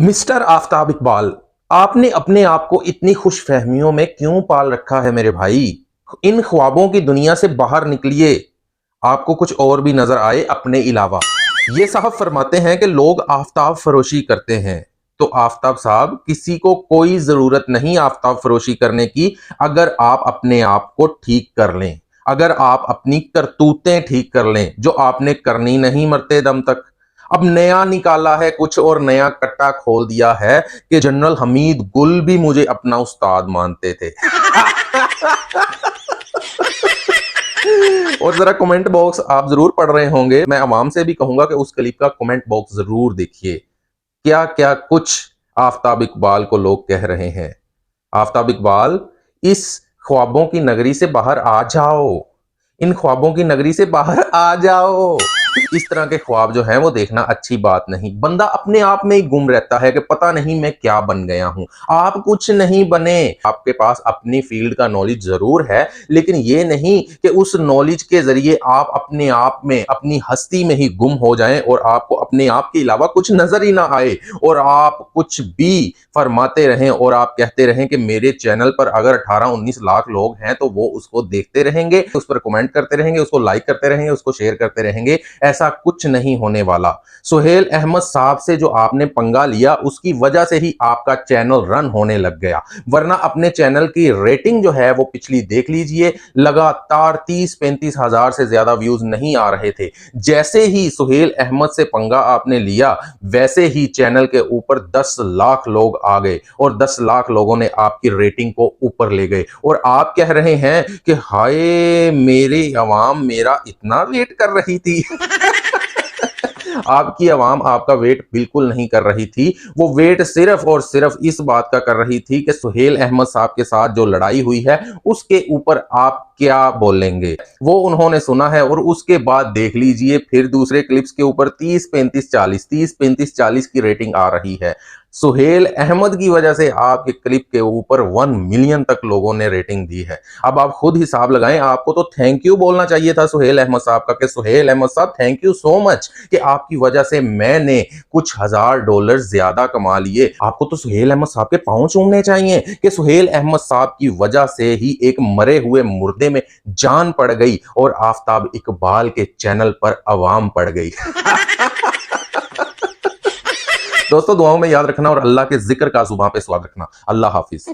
Mister Aftab Iqbal, आपने अपने आप को इतनी खुशफहमियों में क्यों पाल रखा है मेरे भाई? इन ख्वाबों की दुनिया से बाहर निकलिए। आपको कुछ और भी नजर आए अपने अलावा। ये साहब फरमाते हैं कि लोग आफताब फरोशी करते हैं। तो आफताब साहब, किसी को कोई जरूरत नहीं आफताब फरोशी करने की, अगर आप अपने आप को ठीक कर लें, अगर आप अपनी करतूतें ठीक कर लें, जो आपने करनी नहीं मरते दम तक। अब नया निकाला है कुछ और नया कट्टा खोल दिया है कि जनरल हमीद गुल भी मुझे अपना उस्ताद मानते थे। और जरा कमेंट बॉक्स आप जरूर पढ़ रहे होंगे, मैं अवाम से भी कहूंगा कि उस क्लिप का कमेंट बॉक्स जरूर देखिए। क्या क्या कुछ आफताब इकबाल को लोग कह रहे हैं। आफताब इकबाल, इस ख्वाबों की नगरी से बाहर आ जाओ, इन ख्वाबों की नगरी से बाहर आ जाओ। इस तरह के ख्वाब जो हैं वो देखना अच्छी बात नहीं। बंदा अपने आप में ही गुम रहता है कि पता नहीं मैं क्या बन गया हूं। आप कुछ नहीं बने। आपके पास अपनी फील्ड का नॉलेज जरूर है, लेकिन ये नहीं कि उस नॉलेज के जरिए आप अपने आप में, अपनी हस्ती में ही गुम हो जाएं और आपको अपने आप के अलावा कुछ नजर ही ना आए और आप कुछ भी फरमाते रहें और आप कहते रहें कि मेरे चैनल पर अगर 18-19 लाख लोग हैं तो वो उसको देखते रहेंगे, उस पर कमेंट करते रहेंगे, उसको लाइक करते रहेंगे, उसको शेयर करते रहेंगे। ऐसा कुछ नहीं होने वाला। सुहेल अहमद साहब से जो आपने पंगा लिया, उसकी वजह से ही आपका चैनल रन होने लग गया, वरना अपने चैनल की रेटिंग जो है वो पिछली देख लीजिए, लगातार 30-35 हजार से ज्यादा व्यूज नहीं आ रहे थे। जैसे ही सुहेल अहमद से पंगा आपने लिया, वैसे ही चैनल के ऊपर 10 लाख लोग आ गए और 10 लाख लोगों ने आपकी रेटिंग को ऊपर ले गए। और आप कह रहे हैं कि हाय मेरी आवाम मेरा इतना वेट कर रही थी। आपकी आवाम आपका वेट बिल्कुल नहीं कर रही थी। वो वेट सिर्फ और सिर्फ इस बात का कर रही थी कि सुहेल अहमद साहब के साथ जो लड़ाई हुई है उसके ऊपर आप क्या बोलेंगे। वो उन्होंने सुना है और उसके बाद देख लीजिए फिर दूसरे क्लिप्स के ऊपर 30-35-40 की रेटिंग आ रही है। सुहेल अहमद की वजह से आपके क्लिप के ऊपर 1 मिलियन तक लोगों ने रेटिंग दी है। अब आप खुद हिसाब लगाएं, आपको तो थैंक यू बोलना चाहिए था सुहेल अहमद साहब का कि सुहेल अहमद साहब थैंक यू सो मच कि आपकी वजह से मैंने कुछ $1000 ज्यादा कमा लिए। आपको तो सुहेल अहमद साहब के पांव चूमने चाहिए कि सुहेल अहमद साहब की वजह से ही एक मरे हुए मुर्दे में जान पड़ गई और आफताब इकबाल के चैनल पर अवाम पड़ गई। दोस्तों, दुआओं में याद रखना और अल्लाह के जिक्र का जुबान पे स्वाद रखना। अल्लाह हाफिज।